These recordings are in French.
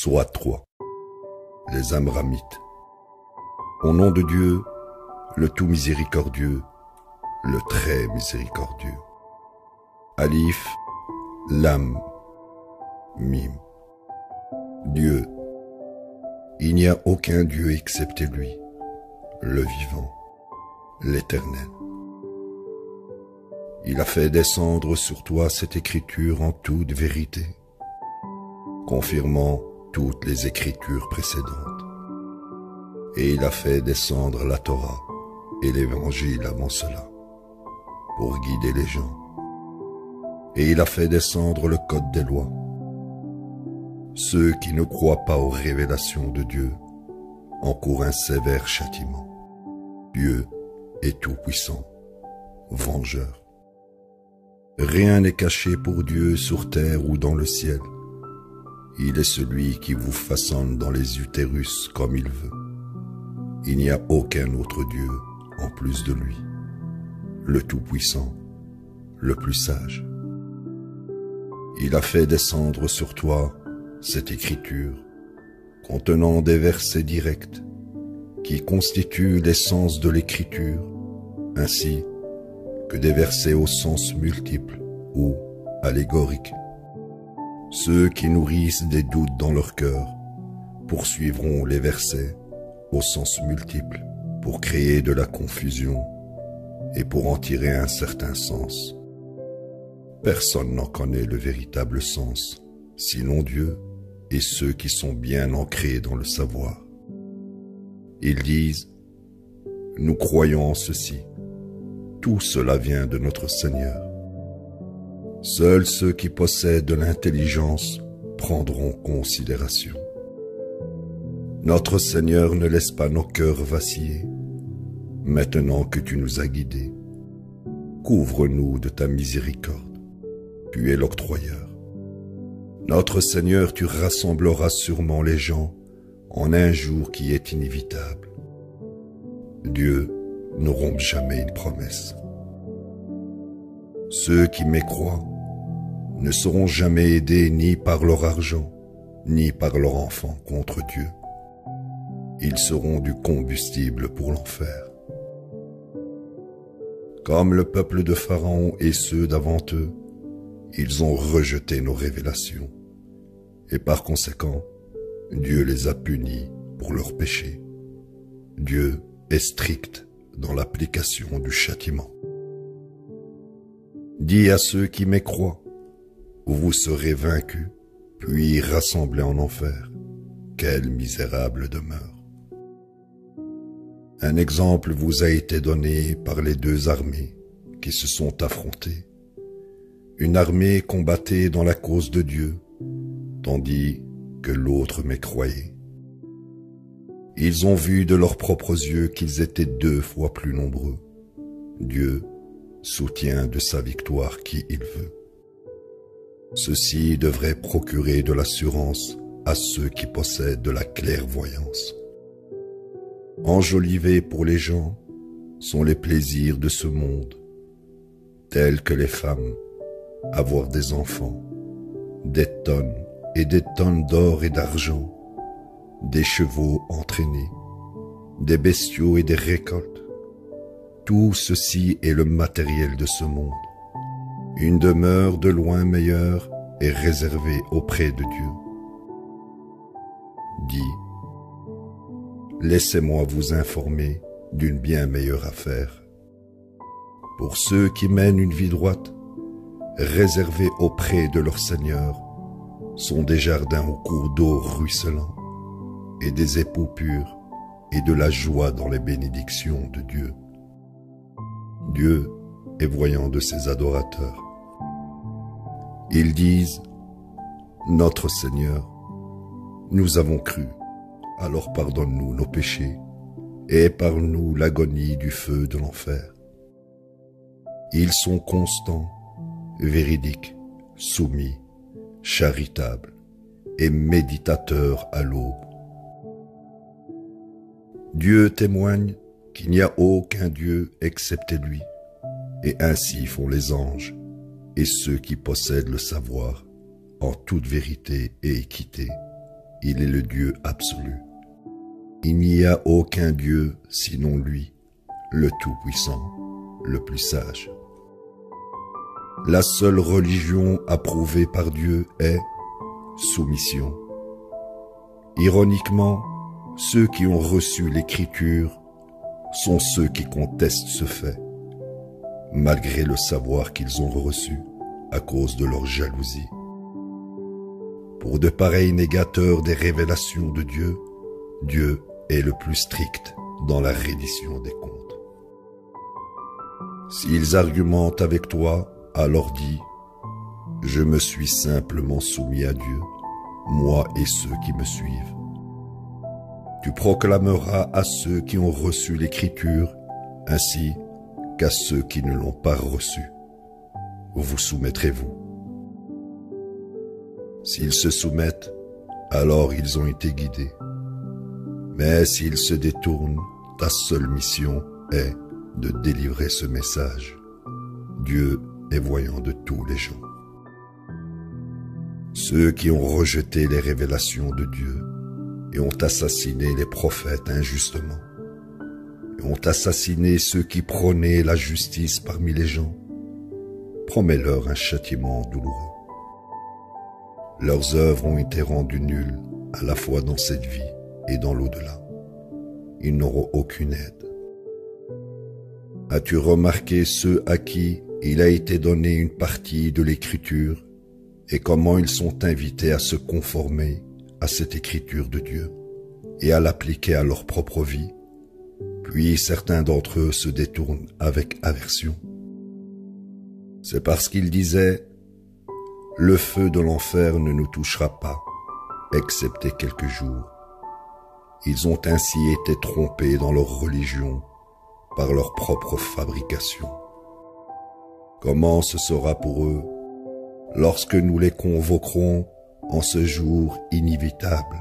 soit 3. Les Amramites. Au nom de Dieu, le tout miséricordieux, le très miséricordieux. Alif, Lam, Mim. Dieu. Il n'y a aucun Dieu excepté lui, le vivant, l'éternel. Il a fait descendre sur toi cette écriture en toute vérité, confirmant toutes les écritures précédentes. Et il a fait descendre la Torah et l'Évangile avant cela, pour guider les gens. Et il a fait descendre le code des lois. Ceux qui ne croient pas aux révélations de Dieu encourent un sévère châtiment. Dieu est tout-puissant, vengeur. Rien n'est caché pour Dieu sur terre ou dans le ciel. Il est celui qui vous façonne dans les utérus comme il veut. Il n'y a aucun autre Dieu en plus de lui, le Tout-Puissant, le plus sage. Il a fait descendre sur toi cette écriture contenant des versets directs qui constituent l'essence de l'écriture, ainsi que des versets au sens multiple ou allégorique. Ceux qui nourrissent des doutes dans leur cœur poursuivront les versets au sens multiple pour créer de la confusion et pour en tirer un certain sens. Personne n'en connaît le véritable sens, sinon Dieu et ceux qui sont bien ancrés dans le savoir. Ils disent, nous croyons en ceci. Tout cela vient de notre Seigneur. Seuls ceux qui possèdent de l'intelligence prendront considération. Notre Seigneur ne laisse pas nos cœurs vaciller. Maintenant que tu nous as guidés, couvre-nous de ta miséricorde. Tu es l'octroyeur. Notre Seigneur, tu rassembleras sûrement les gens en un jour qui est inévitable. Dieu ne rompt jamais une promesse. Ceux qui mécroient ne seront jamais aidés ni par leur argent, ni par leur enfant contre Dieu. Ils seront du combustible pour l'enfer. Comme le peuple de Pharaon et ceux d'avant eux, ils ont rejeté nos révélations, et par conséquent, Dieu les a punis pour leurs péchés. Dieu est strict dans l'application du châtiment. Dis à ceux qui mécroient, vous serez vaincus, puis rassemblés en enfer. Quelle misérable demeure! Un exemple vous a été donné par les deux armées qui se sont affrontées. Une armée combattait dans la cause de Dieu, tandis que l'autre mécroyait. Ils ont vu de leurs propres yeux qu'ils étaient 2 fois plus nombreux. Dieu soutient de sa victoire qui il veut. Ceci devrait procurer de l'assurance à ceux qui possèdent de la clairvoyance. Enjolivés pour les gens sont les plaisirs de ce monde, tels que les femmes, avoir des enfants, des tonnes et des tonnes d'or et d'argent, des chevaux entraînés, des bestiaux et des récoltes. Tout ceci est le matériel de ce monde. Une demeure de loin meilleure est réservée auprès de Dieu. Dis, laissez-moi vous informer d'une bien meilleure affaire. Pour ceux qui mènent une vie droite, réservés auprès de leur Seigneur, sont des jardins au cours d'eau ruisselants, et des époux purs, et de la joie dans les bénédictions de Dieu. Dieu est voyant de ses adorateurs. Ils disent, notre Seigneur, nous avons cru, alors pardonne-nous nos péchés, et épargne-nous l'agonie du feu de l'enfer. Ils sont constants, véridiques, soumis, charitables et méditateurs à l'aube. Dieu témoigne qu'il n'y a aucun Dieu excepté lui, et ainsi font les anges et ceux qui possèdent le savoir en toute vérité et équité, il est le Dieu absolu. Il n'y a aucun Dieu sinon lui, le Tout-Puissant, le plus sage. La seule religion approuvée par Dieu est soumission. Ironiquement, ceux qui ont reçu l'Écriture sont ceux qui contestent ce fait, malgré le savoir qu'ils ont reçu à cause de leur jalousie. Pour de pareils négateurs des révélations de Dieu, Dieu est le plus strict dans la reddition des comptes. S'ils argumentent avec toi, alors dis, je me suis simplement soumis à Dieu, moi et ceux qui me suivent. Tu proclameras à ceux qui ont reçu l'Écriture, ainsi qu'à ceux qui ne l'ont pas reçue. Vous soumettrez-vous. S'ils se soumettent, alors ils ont été guidés. Mais s'ils se détournent, ta seule mission est de délivrer ce message. Dieu est voyant de tous les gens. Ceux qui ont rejeté les révélations de Dieu et ont assassiné les prophètes injustement, et ont assassiné ceux qui prônaient la justice parmi les gens, promets-leur un châtiment douloureux. Leurs œuvres ont été rendues nulles à la fois dans cette vie et dans l'au-delà. Ils n'auront aucune aide. As-tu remarqué ceux à qui il a été donné une partie de l'Écriture et comment ils sont invités à se conformer à cette Écriture de Dieu et à l'appliquer à leur propre vie, puis certains d'entre eux se détournent avec aversion. C'est parce qu'ils disaient « Le feu de l'enfer ne nous touchera pas, excepté quelques jours ». Ils ont ainsi été trompés dans leur religion par leur propre fabrication. Comment ce sera pour eux lorsque nous les convoquerons en ce jour inévitable?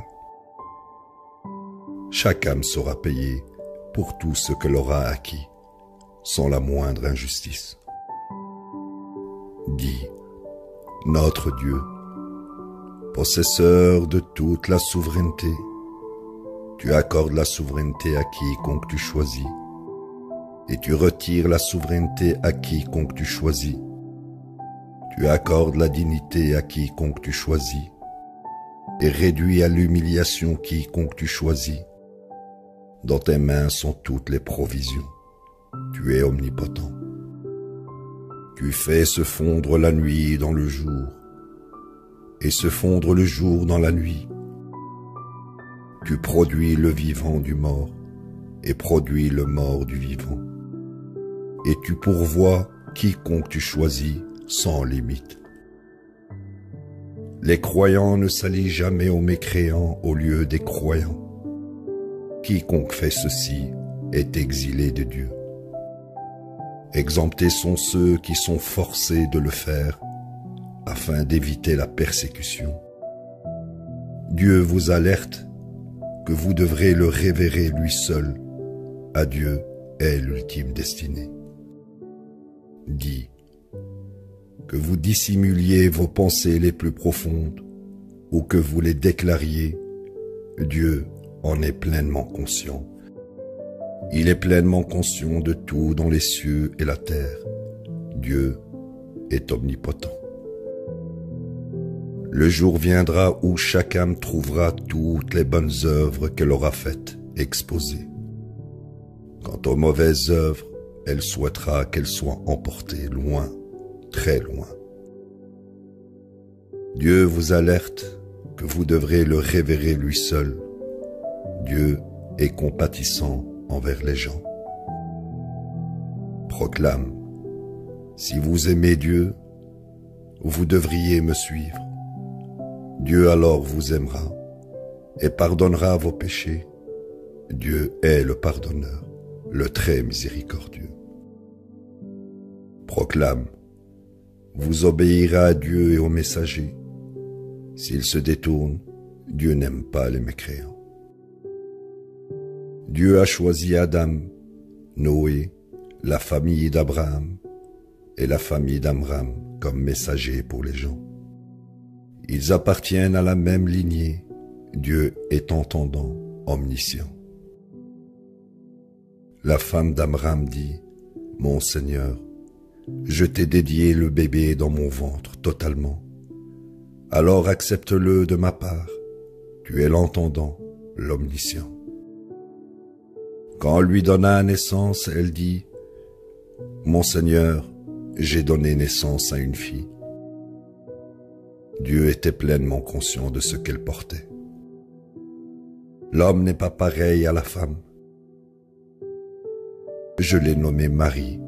Chaque âme sera payée pour tout ce qu'elle aura acquis, sans la moindre injustice. Dis, notre Dieu, possesseur de toute la souveraineté, tu accordes la souveraineté à quiconque tu choisis, et tu retires la souveraineté à quiconque tu choisis. Tu accordes la dignité à quiconque tu choisis, et réduis à l'humiliation quiconque tu choisis. Dans tes mains sont toutes les provisions. Tu es omnipotent. Tu fais se fondre la nuit dans le jour, et se fondre le jour dans la nuit. Tu produis le vivant du mort, et produis le mort du vivant. Et tu pourvois quiconque tu choisis sans limite. Les croyants ne s'allient jamais aux mécréants au lieu des croyants. Quiconque fait ceci est exilé de Dieu. Exemptés sont ceux qui sont forcés de le faire afin d'éviter la persécution. Dieu vous alerte que vous devrez le révérer lui seul. À Dieu est l'ultime destinée. Dis, que vous dissimuliez vos pensées les plus profondes ou que vous les déclariez, Dieu en est pleinement conscient. Il est pleinement conscient de tout dans les cieux et la terre. Dieu est omnipotent. Le jour viendra où chaque âme trouvera toutes les bonnes œuvres qu'elle aura faites exposées. Quant aux mauvaises œuvres, elle souhaitera qu'elles soient emportées loin, très loin. Dieu vous alerte que vous devrez le révérer lui seul. Dieu est compatissant envers les gens. Proclame, si vous aimez Dieu, vous devriez me suivre. Dieu alors vous aimera et pardonnera vos péchés. Dieu est le pardonneur, le très miséricordieux. Proclame, vous obéirez à Dieu et aux messagers. S'ils se détournent, Dieu n'aime pas les mécréants. Dieu a choisi Adam, Noé, la famille d'Abraham et la famille d'Amram comme messagers pour les gens. Ils appartiennent à la même lignée Dieu est entendant, omniscient. La femme d'Amram dit, « Mon Seigneur, je t'ai dédié le bébé dans mon ventre totalement. Alors accepte-le de ma part, tu es l'entendant, l'omniscient. » Quand on lui donna naissance, elle dit, « Mon Seigneur, j'ai donné naissance à une fille. » Dieu était pleinement conscient de ce qu'elle portait. L'homme n'est pas pareil à la femme. Je l'ai nommée Marie,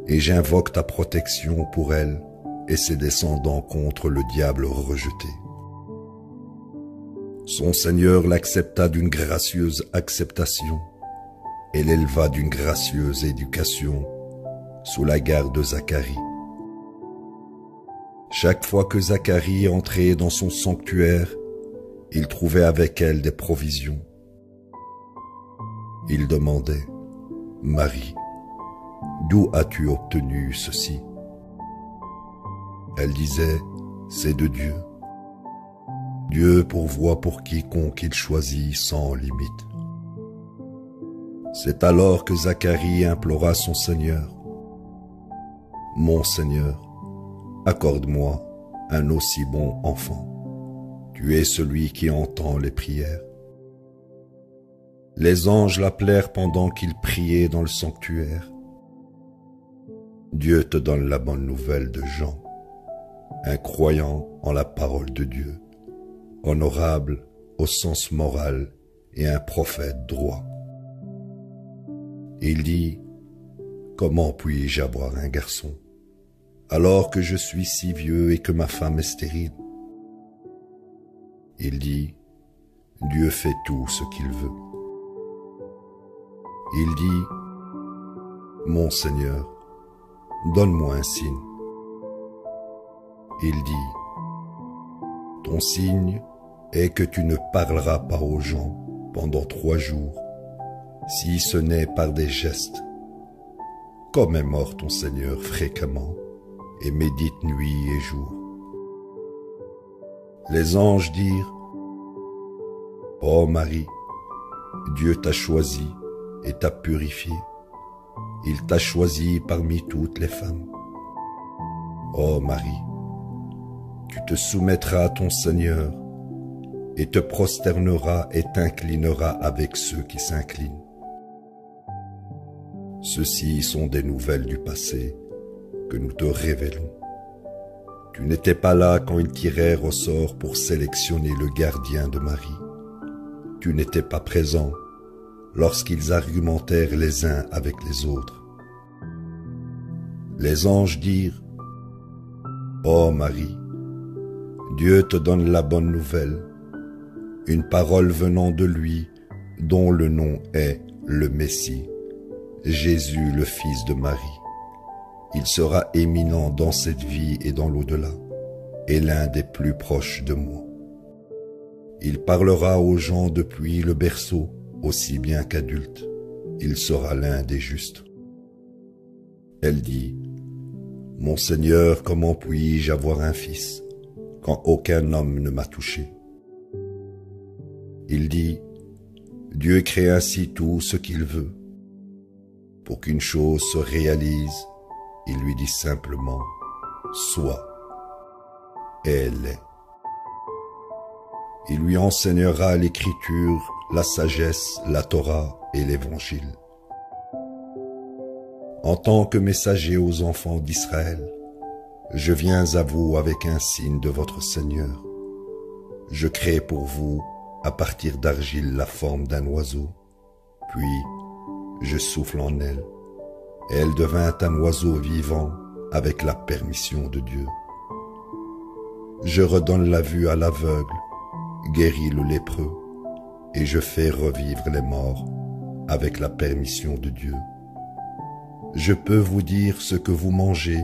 et j'invoque ta protection pour elle et ses descendants contre le diable rejeté. Son Seigneur l'accepta d'une gracieuse acceptation et l'éleva d'une gracieuse éducation sous la garde de Zacharie. Chaque fois que Zacharie entrait dans son sanctuaire, il trouvait avec elle des provisions. Il demandait, « Marie, d'où as-tu obtenu ceci ?» Elle disait, « C'est de Dieu. Dieu pourvoit pour quiconque il choisit sans limite. » C'est alors que Zacharie implora son Seigneur, « Mon Seigneur, accorde-moi un aussi bon enfant. Tu es celui qui entend les prières. » Les anges l'appelèrent pendant qu'il priait dans le sanctuaire. Dieu te donne la bonne nouvelle de Jean, un croyant en la parole de Dieu, honorable au sens moral et un prophète droit. Il dit, « Comment puis-je avoir un garçon, alors que je suis si vieux et que ma femme est stérile ?» Il dit, « Dieu fait tout ce qu'il veut. » Il dit, « Mon Seigneur, donne-moi un signe. » Il dit, « Ton signe est que tu ne parleras pas aux gens pendant 3 jours, si ce n'est par des gestes. Comme est mort ton Seigneur fréquemment, et médite nuit et jour. » Les anges dirent, « Ô Marie, Dieu t'a choisi et t'a purifié. Il t'a choisi parmi toutes les femmes. Ô Marie, tu te soumettras à ton Seigneur et te prosterneras et t'inclineras avec ceux qui s'inclinent. Ceci sont des nouvelles du passé que nous te révélons. Tu n'étais pas là quand ils tirèrent au sort pour sélectionner le gardien de Marie. Tu n'étais pas présent lorsqu'ils argumentèrent les uns avec les autres. Les anges dirent, « Ô Marie, Dieu te donne la bonne nouvelle, une parole venant de lui dont le nom est le Messie, Jésus le Fils de Marie. Il sera éminent dans cette vie et dans l'au-delà, et l'un des plus proches de moi. Il parlera aux gens depuis le berceau, aussi bien qu'adulte. Il sera l'un des justes. » Elle dit, « Mon Seigneur, comment puis-je avoir un fils, quand aucun homme ne m'a touché ?» Il dit, « Dieu crée ainsi tout ce qu'il veut. Pour qu'une chose se réalise, il lui dit simplement, « Sois. » Et elle est. Il lui enseignera l'écriture, la sagesse, la Torah et l'évangile. En tant que messager aux enfants d'Israël, je viens à vous avec un signe de votre Seigneur. Je crée pour vous, à partir d'argile, la forme d'un oiseau, puis je souffle en elle, et elle devint un oiseau vivant avec la permission de Dieu. Je redonne la vue à l'aveugle, guéris le lépreux, et je fais revivre les morts avec la permission de Dieu. Je peux vous dire ce que vous mangez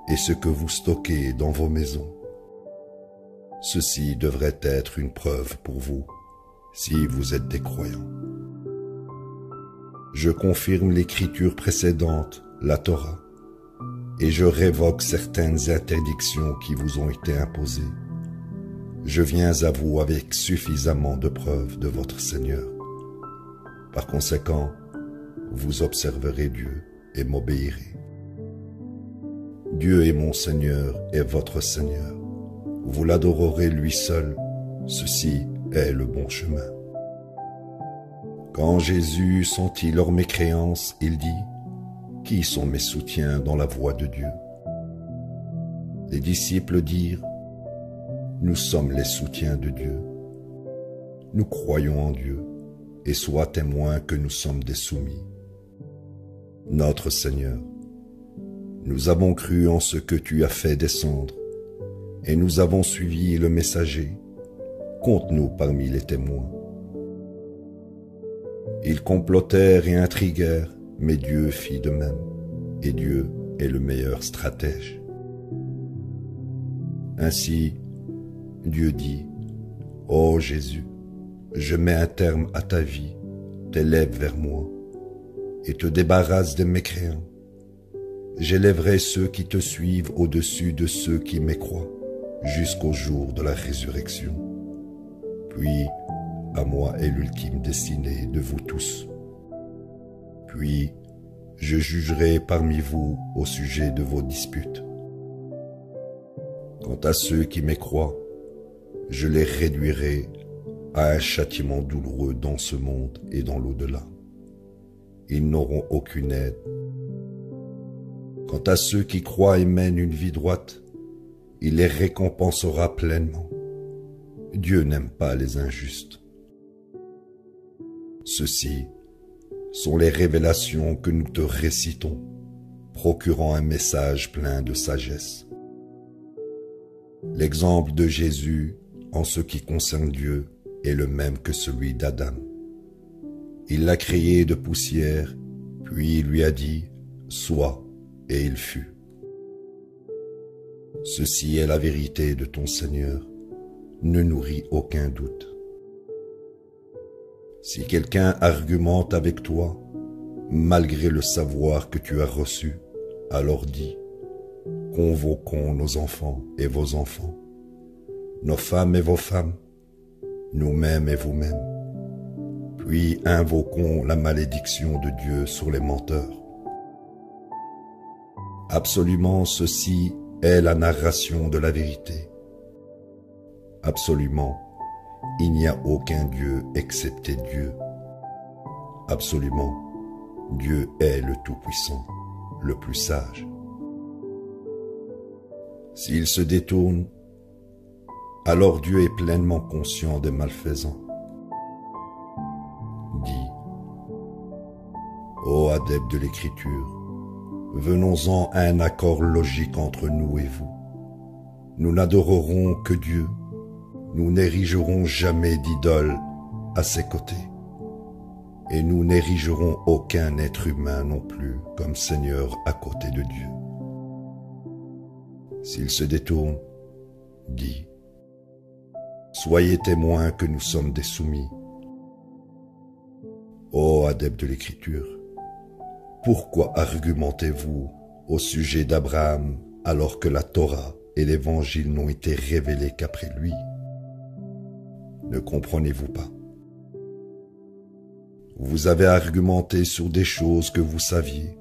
et ce que vous stockez dans vos maisons. Ceci devrait être une preuve pour vous, si vous êtes des croyants. Je confirme l'écriture précédente, la Torah, et je révoque certaines interdictions qui vous ont été imposées. je viens à vous avec suffisamment de preuves de votre Seigneur. Par conséquent, vous observerez Dieu et m'obéirez. Dieu est mon Seigneur et votre Seigneur. Vous l'adorerez lui seul, ceci est le bon chemin. Quand Jésus sentit leur mécréance, il dit, « Qui sont mes soutiens dans la voie de Dieu ?» Les disciples dirent, « Nous sommes les soutiens de Dieu. Nous croyons en Dieu, et sois témoin que nous sommes des soumis. Notre Seigneur, nous avons cru en ce que tu as fait descendre, et nous avons suivi le messager. Compte-nous parmi les témoins. » Ils complotèrent et intriguèrent, mais Dieu fit de même, et Dieu est le meilleur stratège. Ainsi, Dieu dit, « Ô Jésus, je mets un terme à ta vie, t'élève vers moi, et te débarrasse des mécréants. J'élèverai ceux qui te suivent au-dessus de ceux qui mécroient, jusqu'au jour de la résurrection. Puis, à moi est l'ultime destinée de vous tous. Puis, je jugerai parmi vous au sujet de vos disputes. Quant à ceux qui mécroient, je les réduirai à un châtiment douloureux dans ce monde et dans l'au-delà. Ils n'auront aucune aide. Quant à ceux qui croient et mènent une vie droite, il les récompensera pleinement. Dieu n'aime pas les injustes. Ceci sont les révélations que nous te récitons, procurant un message plein de sagesse. L'exemple de Jésus en ce qui concerne Dieu est le même que celui d'Adam. Il l'a créé de poussière, puis il lui a dit « Sois », et il fut. Ceci est la vérité de ton Seigneur, ne nourris aucun doute. Si quelqu'un argumente avec toi, malgré le savoir que tu as reçu, alors dis, convoquons nos enfants et vos enfants, nos femmes et vos femmes, nous-mêmes et vous-mêmes, puis invoquons la malédiction de Dieu sur les menteurs. Absolument, ceci est la narration de la vérité. Absolument, il n'y a aucun Dieu excepté Dieu. Absolument, Dieu est le Tout-Puissant, le plus sage. S'il se détourne, alors Dieu est pleinement conscient des malfaisants. Dis, ô adeptes de l'Écriture, venons-en à un accord logique entre nous et vous. Nous n'adorerons que Dieu, nous n'érigerons jamais d'idole à ses côtés, et nous n'érigerons aucun être humain non plus comme Seigneur à côté de Dieu. S'il se détourne, dis, soyez témoins que nous sommes des soumis. Ô adeptes de l'Écriture, pourquoi argumentez-vous au sujet d'Abraham alors que la Torah et l'Évangile n'ont été révélés qu'après lui? Ne comprenez-vous pas? Vous avez argumenté sur des choses que vous saviez.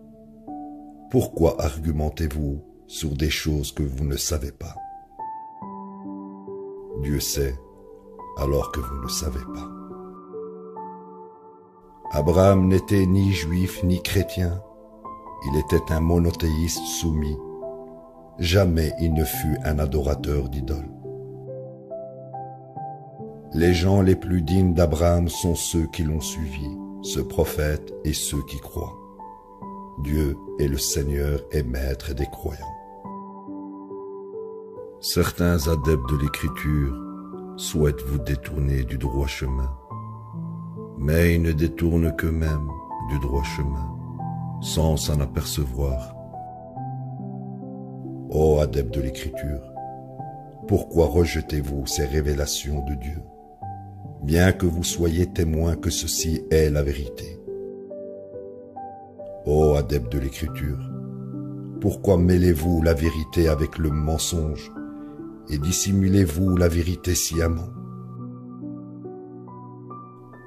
Pourquoi argumentez-vous sur des choses que vous ne savez pas? Dieu sait, alors que vous ne savez pas. Abraham n'était ni juif ni chrétien, il était un monothéiste soumis. Jamais il ne fut un adorateur d'idoles. Les gens les plus dignes d'Abraham sont ceux qui l'ont suivi, ce prophète et ceux qui croient. Dieu est le Seigneur et Maître des croyants. Certains adeptes de l'Écriture souhaitent vous détourner du droit chemin, mais ils ne détournent qu'eux-mêmes du droit chemin, sans s'en apercevoir. Ô adeptes de l'Écriture, pourquoi rejetez-vous ces révélations de Dieu, bien que vous soyez témoins que ceci est la vérité? Ô adeptes de l'Écriture, pourquoi mêlez-vous la vérité avec le mensonge et dissimulez-vous la vérité sciemment?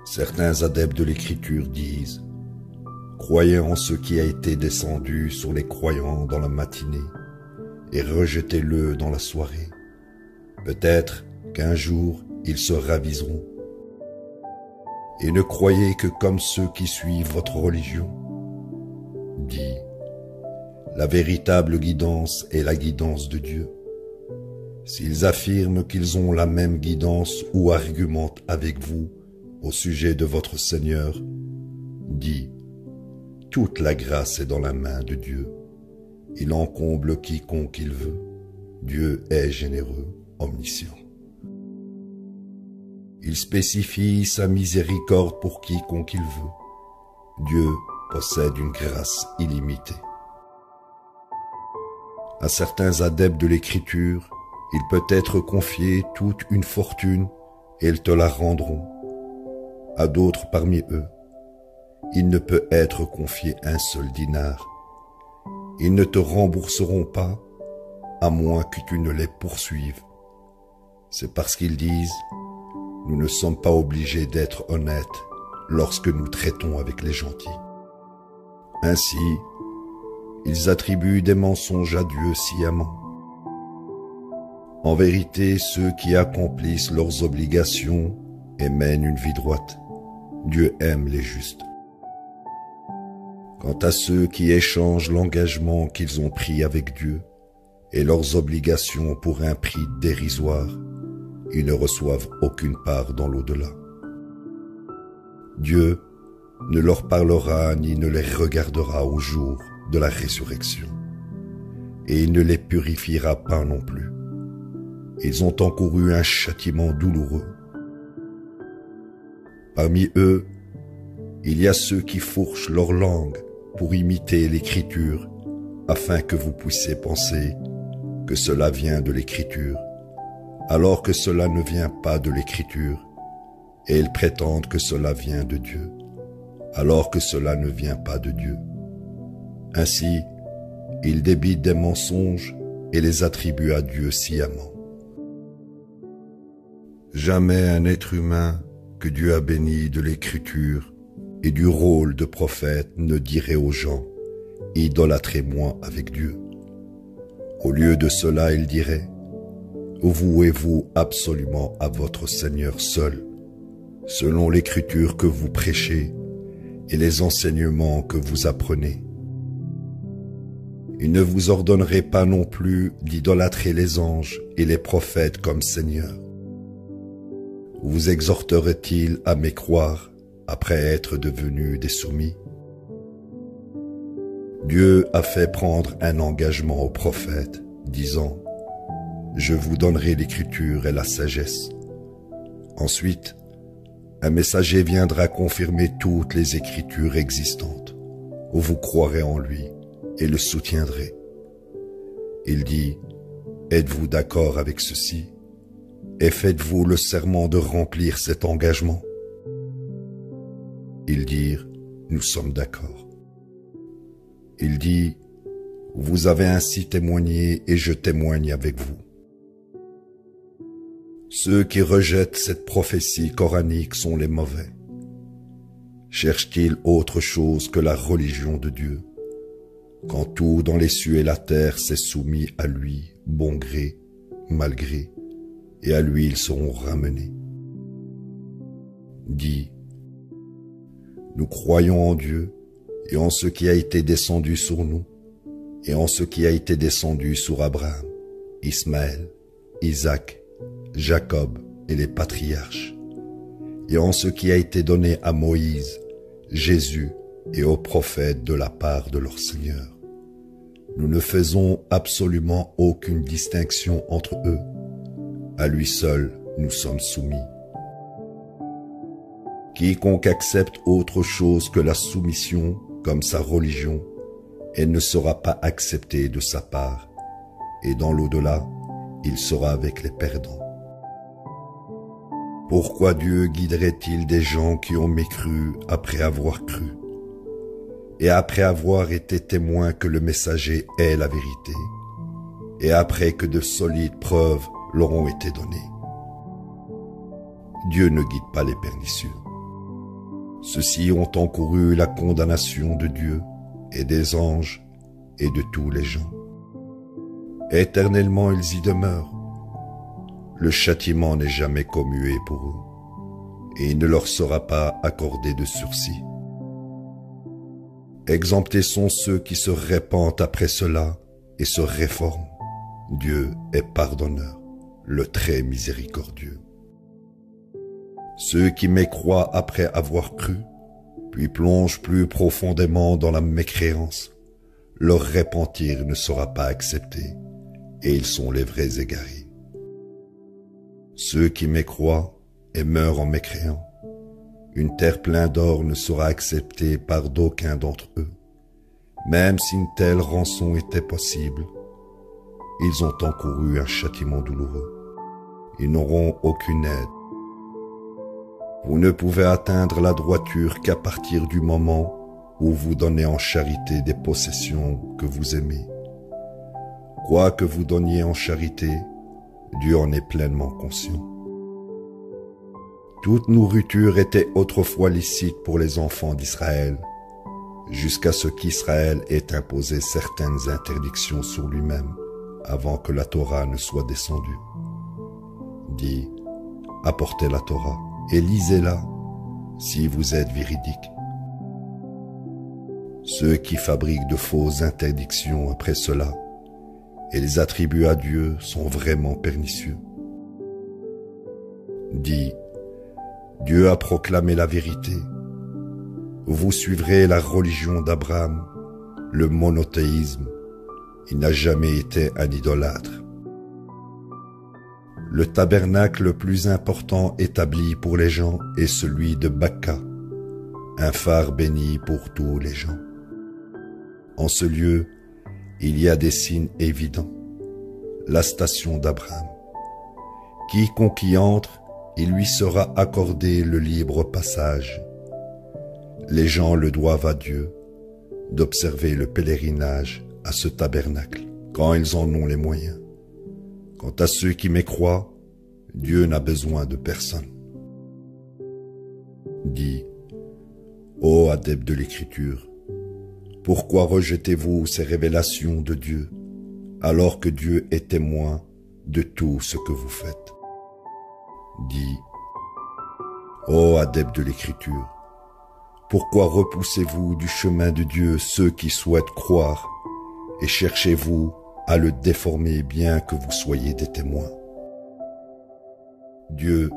Certains adeptes de l'Écriture disent: croyez en ce qui a été descendu sur les croyants dans la matinée et rejetez-le dans la soirée. Peut-être qu'un jour ils se raviseront. Et ne croyez que comme ceux qui suivent votre religion. Dis: la véritable guidance est la guidance de Dieu. S'ils affirment qu'ils ont la même guidance ou argumentent avec vous au sujet de votre Seigneur, dis: toute la grâce est dans la main de Dieu. Il en comble quiconque il veut. Dieu est généreux, omniscient. Il spécifie sa miséricorde pour quiconque il veut. Dieu possède une grâce illimitée. À certains adeptes de l'Écriture, il peut être confié toute une fortune et ils te la rendront. À d'autres parmi eux, il ne peut être confié un seul dinar. Ils ne te rembourseront pas, à moins que tu ne les poursuives. C'est parce qu'ils disent: nous ne sommes pas obligés d'être honnêtes lorsque nous traitons avec les gentils. Ainsi, ils attribuent des mensonges à Dieu sciemment. En vérité, ceux qui accomplissent leurs obligations et mènent une vie droite, Dieu aime les justes. Quant à ceux qui échangent l'engagement qu'ils ont pris avec Dieu et leurs obligations pour un prix dérisoire, ils ne reçoivent aucune part dans l'au-delà. Dieu ne leur parlera ni ne les regardera au jour de la résurrection, et il ne les purifiera pas non plus. Ils ont encouru un châtiment douloureux. Parmi eux, il y a ceux qui fourchent leur langue pour imiter l'Écriture, afin que vous puissiez penser que cela vient de l'Écriture, alors que cela ne vient pas de l'Écriture, et ils prétendent que cela vient de Dieu, alors que cela ne vient pas de Dieu. Ainsi, ils débitent des mensonges et les attribuent à Dieu sciemment. Jamais un être humain que Dieu a béni de l'Écriture et du rôle de prophète ne dirait aux gens: idolâtrez-moi avec Dieu. Au lieu de cela, il dirait: vouez-vous absolument à votre Seigneur seul, selon l'Écriture que vous prêchez et les enseignements que vous apprenez. Il ne vous ordonnerait pas non plus d'idolâtrer les anges et les prophètes comme Seigneur. Vous exhorterait-il à mécroire après être devenus des soumis? Dieu a fait prendre un engagement aux prophètes, disant: je vous donnerai l'Écriture et la sagesse. Ensuite, un messager viendra confirmer toutes les Écritures existantes. Vous croirez en lui et le soutiendrez. Il dit: êtes-vous d'accord avec ceci? Et faites-vous le serment de remplir cet engagement? Ils dirent: nous sommes d'accord. Il dit: vous avez ainsi témoigné et je témoigne avec vous. Ceux qui rejettent cette prophétie coranique sont les mauvais. Cherchent-ils autre chose que la religion de Dieu, quand tout dans les cieux et la terre s'est soumis à lui, bon gré, mal gré, et à lui ils seront ramenés? Dis: nous croyons en Dieu et en ce qui a été descendu sur nous, et en ce qui a été descendu sur Abraham, Ismaël, Isaac, Jacob et les patriarches, et en ce qui a été donné à Moïse, Jésus et aux prophètes de la part de leur Seigneur. Nous ne faisons absolument aucune distinction entre eux. À lui seul, nous sommes soumis. Quiconque accepte autre chose que la soumission comme sa religion, elle ne sera pas acceptée de sa part, et dans l'au-delà, il sera avec les perdants. Pourquoi Dieu guiderait-il des gens qui ont mécru après avoir cru, et après avoir été témoins que le messager est la vérité, et après que de solides preuves leur ont été donnés. Dieu ne guide pas les pernicieux. Ceux-ci ont encouru la condamnation de Dieu et des anges et de tous les gens. Éternellement ils y demeurent. Le châtiment n'est jamais commué pour eux, et il ne leur sera pas accordé de sursis. Exemptés sont ceux qui se répandent après cela et se réforment. Dieu est pardonneur, le très miséricordieux. Ceux qui mécroient après avoir cru, puis plongent plus profondément dans la mécréance, leur repentir ne sera pas accepté, et ils sont les vrais égarés. Ceux qui mécroient et meurent en mécréant, une terre pleine d'or ne sera acceptée par d'aucun d'entre eux. Même si une telle rançon était possible, ils ont encouru un châtiment douloureux. Ils n'auront aucune aide. Vous ne pouvez atteindre la droiture qu'à partir du moment où vous donnez en charité des possessions que vous aimez. Quoi que vous donniez en charité, Dieu en est pleinement conscient. Toute nourriture était autrefois licite pour les enfants d'Israël, jusqu'à ce qu'Israël ait imposé certaines interdictions sur lui-même, avant que la Torah ne soit descendue. Dit, apportez la Torah et lisez-la, si vous êtes véridique. Ceux qui fabriquent de fausses interdictions après cela, et les attribuent à Dieu, sont vraiment pernicieux. Dit, Dieu a proclamé la vérité. Vous suivrez la religion d'Abraham, le monothéisme. Il n'a jamais été un idolâtre. Le tabernacle le plus important établi pour les gens est celui de Bakka, un phare béni pour tous les gens. En ce lieu, il y a des signes évidents. La station d'Abraham. Quiconque y entre, il lui sera accordé le libre passage. Les gens le doivent à Dieu d'observer le pèlerinage à ce tabernacle, quand ils en ont les moyens. Quant à ceux qui mécroient, Dieu n'a besoin de personne. Dit, ô adeptes de l'Écriture, pourquoi rejetez-vous ces révélations de Dieu, alors que Dieu est témoin de tout ce que vous faites? Dit, ô adeptes de l'Écriture, pourquoi repoussez-vous du chemin de Dieu ceux qui souhaitent croire et cherchez-vous à le déformer bien que vous soyez des témoins? Dieu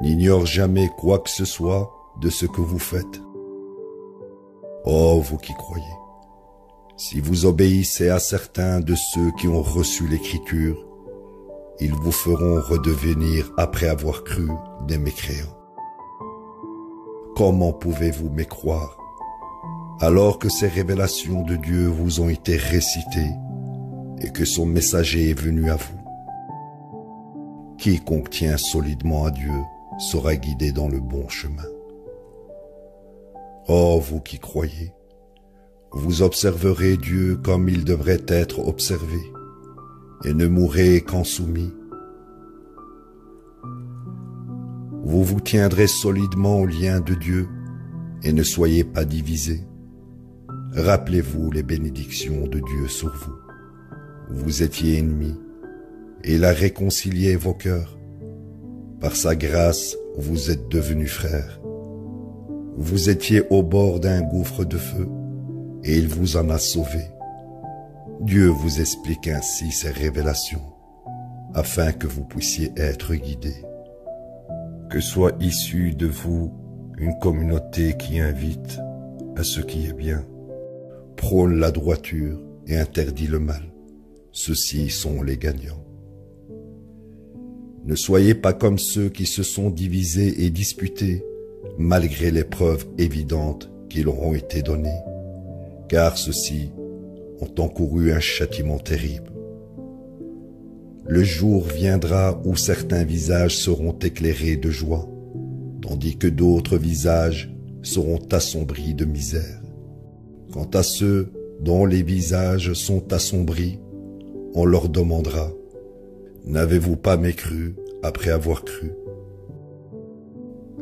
n'ignore jamais quoi que ce soit de ce que vous faites. Ô vous qui croyez, si vous obéissez à certains de ceux qui ont reçu l'Écriture, ils vous feront redevenir, après avoir cru, des mécréants. Comment pouvez-vous mécroire, alors que ces révélations de Dieu vous ont été récitées et que son messager est venu à vous? Quiconque tient solidement à Dieu sera guidé dans le bon chemin. Ô vous qui croyez, vous observerez Dieu comme il devrait être observé, et ne mourrez qu'en soumis. Vous vous tiendrez solidement au lien de Dieu, et ne soyez pas divisés. Rappelez-vous les bénédictions de Dieu sur vous. Vous étiez ennemis, et il a réconcilié vos cœurs. Par sa grâce, vous êtes devenus frères. Vous étiez au bord d'un gouffre de feu, et il vous en a sauvés. Dieu vous explique ainsi ses révélations, afin que vous puissiez être guidés. Que soit issue de vous une communauté qui invite à ce qui est bien, prône la droiture et interdit le mal. Ceux-ci sont les gagnants. Ne soyez pas comme ceux qui se sont divisés et disputés, malgré les preuves évidentes qui leur ont été données, car ceux-ci ont encouru un châtiment terrible. Le jour viendra où certains visages seront éclairés de joie, tandis que d'autres visages seront assombris de misère. Quant à ceux dont les visages sont assombris, on leur demandera, N'avez-vous pas mécru après avoir cru?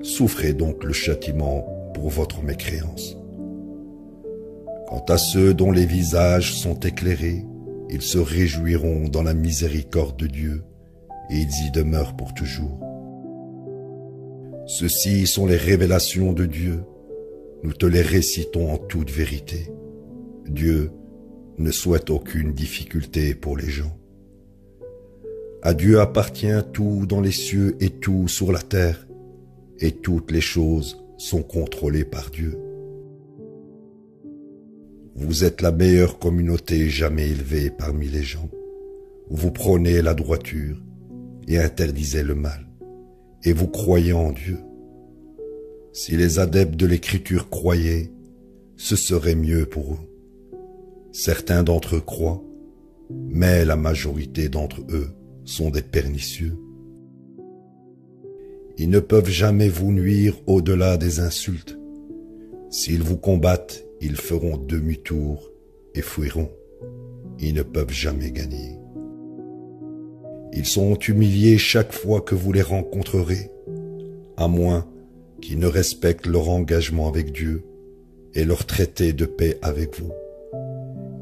Souffrez donc le châtiment pour votre mécréance. Quant à ceux dont les visages sont éclairés, ils se réjouiront dans la miséricorde de Dieu, et ils y demeurent pour toujours. Ceci sont les révélations de Dieu, nous te les récitons en toute vérité. Dieu ne souhaite aucune difficulté pour les gens. À Dieu appartient tout dans les cieux et tout sur la terre, et toutes les choses sont contrôlées par Dieu. Vous êtes la meilleure communauté jamais élevée parmi les gens. Vous prônez la droiture et interdisez le mal, et vous croyez en Dieu. Si les adeptes de l'Écriture croyaient, ce serait mieux pour eux. Certains d'entre eux croient, mais la majorité d'entre eux sont des pernicieux. Ils ne peuvent jamais vous nuire au-delà des insultes. S'ils vous combattent, ils feront demi-tour et fuiront. Ils ne peuvent jamais gagner. Ils sont humiliés chaque fois que vous les rencontrerez, à moins qu'ils ne respectent leur engagement avec Dieu et leur traité de paix avec vous.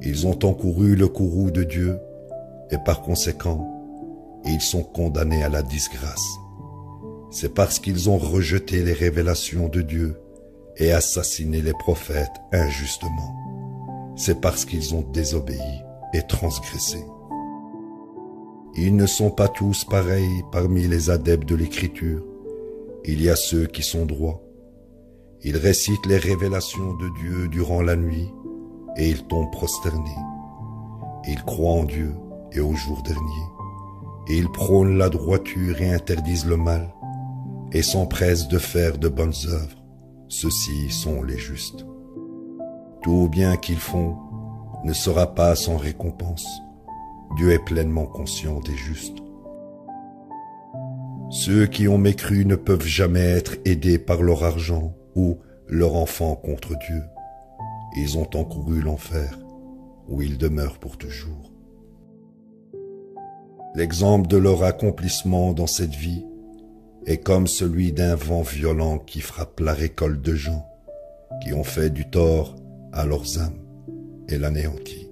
Ils ont encouru le courroux de Dieu et par conséquent, ils sont condamnés à la disgrâce. C'est parce qu'ils ont rejeté les révélations de Dieu et assassiné les prophètes injustement. C'est parce qu'ils ont désobéi et transgressé. Ils ne sont pas tous pareils parmi les adeptes de l'Écriture. Il y a ceux qui sont droits. Ils récitent les révélations de Dieu durant la nuit et ils tombent prosternés. Ils croient en Dieu et au jour dernier. Et ils prônent la droiture et interdisent le mal et s'empressent de faire de bonnes œuvres. Ceux-ci sont les justes. Tout bien qu'ils font ne sera pas sans récompense. Dieu est pleinement conscient des justes. Ceux qui ont mécru ne peuvent jamais être aidés par leur argent ou leur enfant contre Dieu. Ils ont encouru l'enfer, où ils demeurent pour toujours. L'exemple de leur accomplissement dans cette vie est comme celui d'un vent violent qui frappe la récolte de gens qui ont fait du tort à leurs âmes et l'anéantit.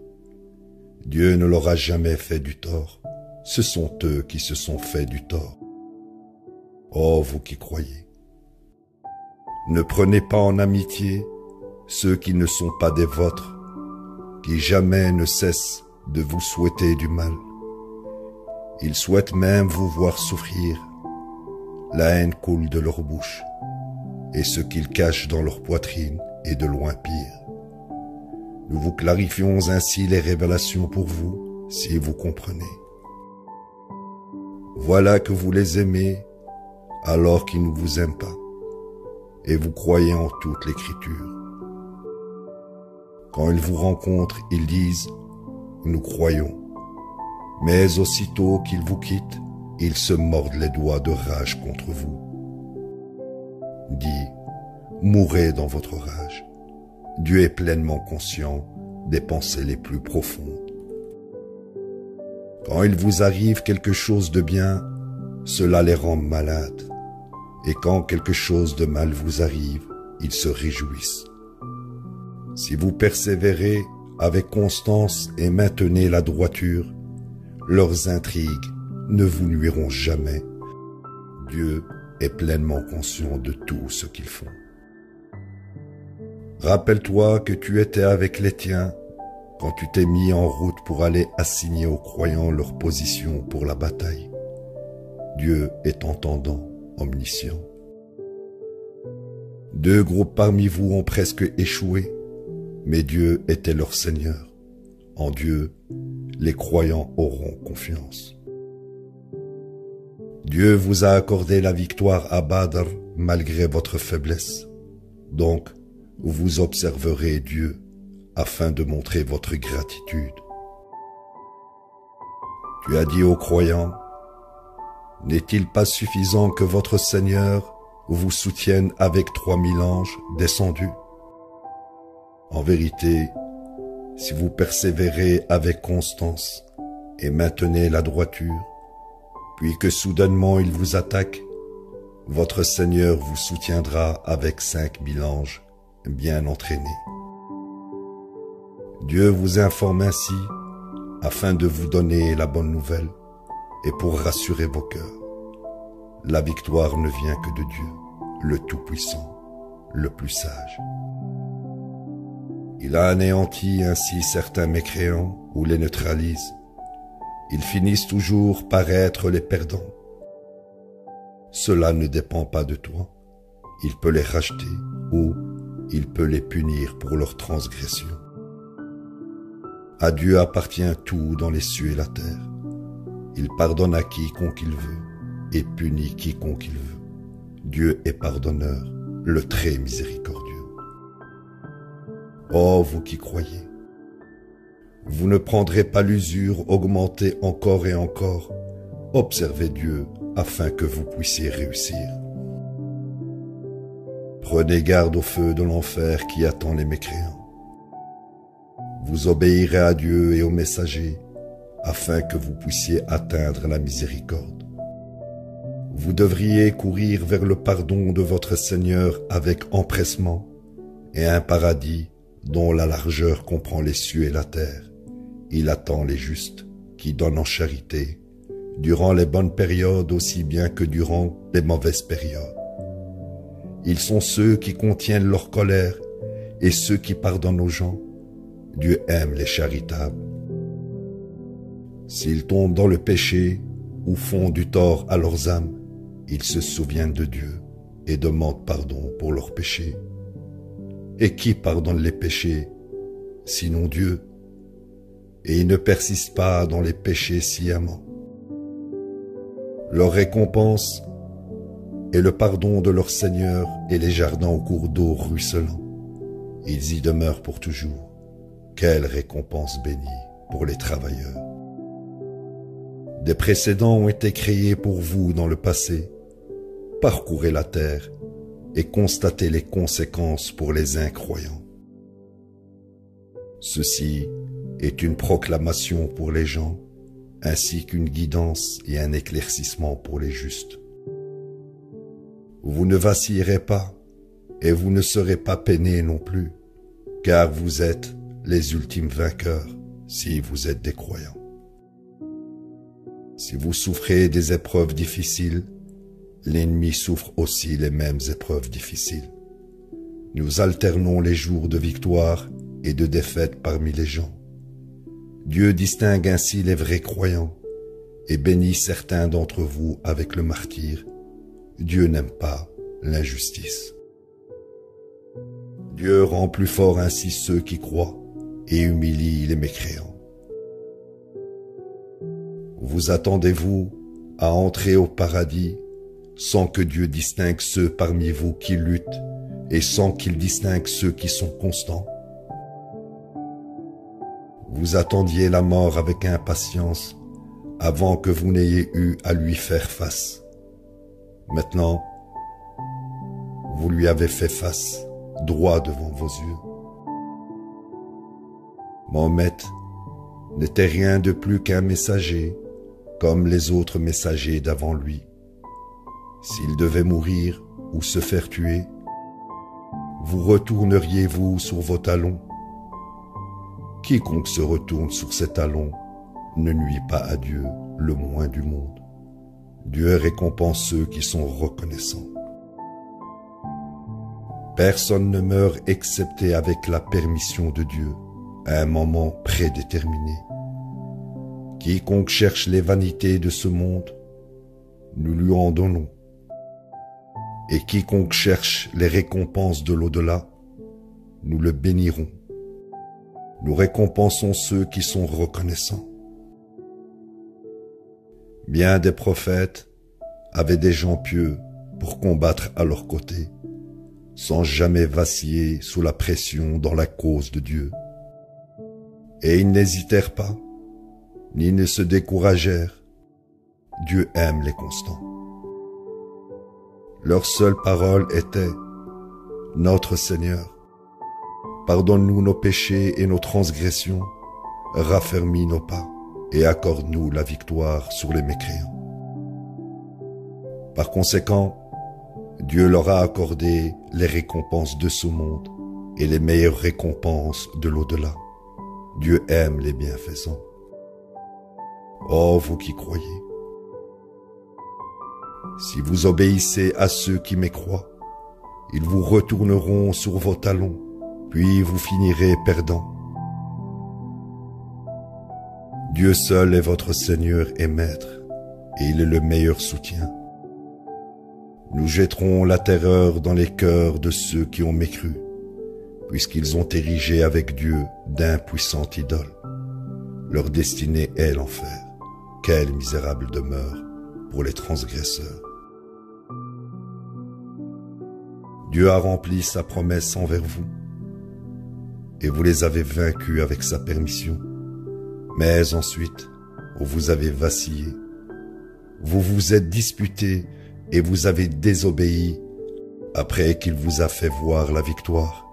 Dieu ne leur a jamais fait du tort, ce sont eux qui se sont fait du tort. Oh, vous qui croyez, ne prenez pas en amitié ceux qui ne sont pas des vôtres, qui jamais ne cessent de vous souhaiter du mal. Ils souhaitent même vous voir souffrir. La haine coule de leur bouche, et ce qu'ils cachent dans leur poitrine est de loin pire. Nous vous clarifions ainsi les révélations pour vous, si vous comprenez. Voilà que vous les aimez, alors qu'ils ne vous aiment pas, et vous croyez en toute l'Écriture. Quand ils vous rencontrent, ils disent « Nous croyons ». Mais aussitôt qu'ils vous quittent, ils se mordent les doigts de rage contre vous. Dis, mourrez dans votre rage. Dieu est pleinement conscient des pensées les plus profondes. Quand il vous arrive quelque chose de bien, cela les rend malades. Et quand quelque chose de mal vous arrive, ils se réjouissent. Si vous persévérez avec constance et maintenez la droiture, leurs intrigues ne vous nuiront jamais. Dieu est pleinement conscient de tout ce qu'ils font. Rappelle-toi que tu étais avec les tiens quand tu t'es mis en route pour aller assigner aux croyants leur position pour la bataille. Dieu est entendant, omniscient. 2 groupes parmi vous ont presque échoué, mais Dieu était leur Seigneur. En Dieu, les croyants auront confiance. Dieu vous a accordé la victoire à Badr malgré votre faiblesse. Donc, vous observerez Dieu afin de montrer votre gratitude. Tu as dit aux croyants, « N'est-il pas suffisant que votre Seigneur vous soutienne avec 3000 anges descendus? En vérité, si vous persévérez avec constance et maintenez la droiture, Puis que soudainement il vous attaque, votre Seigneur vous soutiendra avec 5000 anges bien entraînés. Dieu vous informe ainsi afin de vous donner la bonne nouvelle et pour rassurer vos cœurs. La victoire ne vient que de Dieu, le Tout-Puissant, le plus sage. Il a anéanti ainsi certains mécréants ou les neutralise. Ils finissent toujours par être les perdants. Cela ne dépend pas de toi. Il peut les racheter ou il peut les punir pour leurs transgressions. À Dieu appartient tout dans les cieux et la terre. Il pardonne à quiconque il veut et punit quiconque il veut. Dieu est pardonneur, le très miséricordieux. Oh, vous qui croyez, vous ne prendrez pas l'usure augmenter encore et encore. Observez Dieu afin que vous puissiez réussir. Prenez garde au feu de l'enfer qui attend les mécréants. Vous obéirez à Dieu et aux messagers afin que vous puissiez atteindre la miséricorde. Vous devriez courir vers le pardon de votre Seigneur avec empressement et un paradis dont la largeur comprend les cieux et la terre. Il attend les justes qui donnent en charité durant les bonnes périodes aussi bien que durant les mauvaises périodes. Ils sont ceux qui contiennent leur colère et ceux qui pardonnent aux gens. Dieu aime les charitables. S'ils tombent dans le péché ou font du tort à leurs âmes, ils se souviennent de Dieu et demandent pardon pour leurs péchés. Et qui pardonne les péchés, sinon Dieu? Et ils ne persistent pas dans les péchés sciemment. Leur récompense est le pardon de leur Seigneur et les jardins au cours d'eau ruisselants. Ils y demeurent pour toujours. Quelle récompense bénie pour les travailleurs. Des précédents ont été créés pour vous dans le passé. Parcourez la terre et constatez les conséquences pour les incroyants. Ceci est une proclamation pour les gens, ainsi qu'une guidance et un éclaircissement pour les justes. Vous ne vacillerez pas, et vous ne serez pas peinés non plus, car vous êtes les ultimes vainqueurs si vous êtes des croyants. Si vous souffrez des épreuves difficiles, l'ennemi souffre aussi les mêmes épreuves difficiles. Nous alternons les jours de victoire et de défaite parmi les gens. Dieu distingue ainsi les vrais croyants et bénit certains d'entre vous avec le martyre. Dieu n'aime pas l'injustice. Dieu rend plus fort ainsi ceux qui croient et humilie les mécréants. Vous attendez-vous à entrer au paradis sans que Dieu distingue ceux parmi vous qui luttent et sans qu'il distingue ceux qui sont constants? Vous attendiez la mort avec impatience avant que vous n'ayez eu à lui faire face. Maintenant, vous lui avez fait face, droit devant vos yeux. Mohammed n'était rien de plus qu'un messager, comme les autres messagers d'avant lui. S'il devait mourir ou se faire tuer, vous retourneriez-vous sur vos talons? Quiconque se retourne sur ses talons ne nuit pas à Dieu le moins du monde. Dieu récompense ceux qui sont reconnaissants. Personne ne meurt excepté avec la permission de Dieu, à un moment prédéterminé. Quiconque cherche les vanités de ce monde, nous lui en donnons. Et quiconque cherche les récompenses de l'au-delà, nous le bénirons. Nous récompensons ceux qui sont reconnaissants. Bien des prophètes avaient des gens pieux pour combattre à leur côté, sans jamais vaciller sous la pression dans la cause de Dieu. Et ils n'hésitèrent pas, ni ne se découragèrent. Dieu aime les constants. Leur seule parole était « Notre Seigneur, pardonne-nous nos péchés et nos transgressions, raffermis nos pas et accorde-nous la victoire sur les mécréants. » Par conséquent, Dieu leur a accordé les récompenses de ce monde et les meilleures récompenses de l'au-delà. Dieu aime les bienfaisants. Oh, vous qui croyez, si vous obéissez à ceux qui mécroient, ils vous retourneront sur vos talons, puis vous finirez perdants. Dieu seul est votre Seigneur et Maître, et il est le meilleur soutien. Nous jetterons la terreur dans les cœurs de ceux qui ont mécru, puisqu'ils ont érigé avec Dieu d'impuissantes idoles. Leur destinée est l'enfer. Quelle misérable demeure pour les transgresseurs. Dieu a rempli sa promesse envers vous, et vous les avez vaincus avec sa permission. Mais ensuite, vous avez vacillé, vous vous êtes disputés et vous avez désobéi après qu'il vous a fait voir la victoire,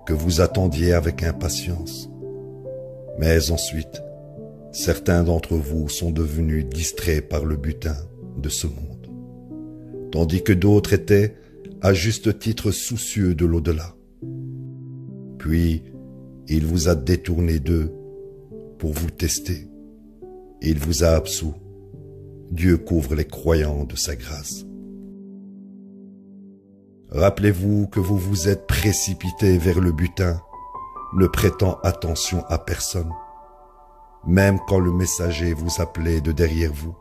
que vous attendiez avec impatience. Mais ensuite, certains d'entre vous sont devenus distraits par le butin de ce monde, tandis que d'autres étaient, à juste titre, soucieux de l'au-delà. Puis, il vous a détourné d'eux pour vous tester. Il vous a absous. Dieu couvre les croyants de sa grâce. Rappelez-vous que vous vous êtes précipités vers le butin, ne prêtant attention à personne, même quand le messager vous appelait de derrière vous.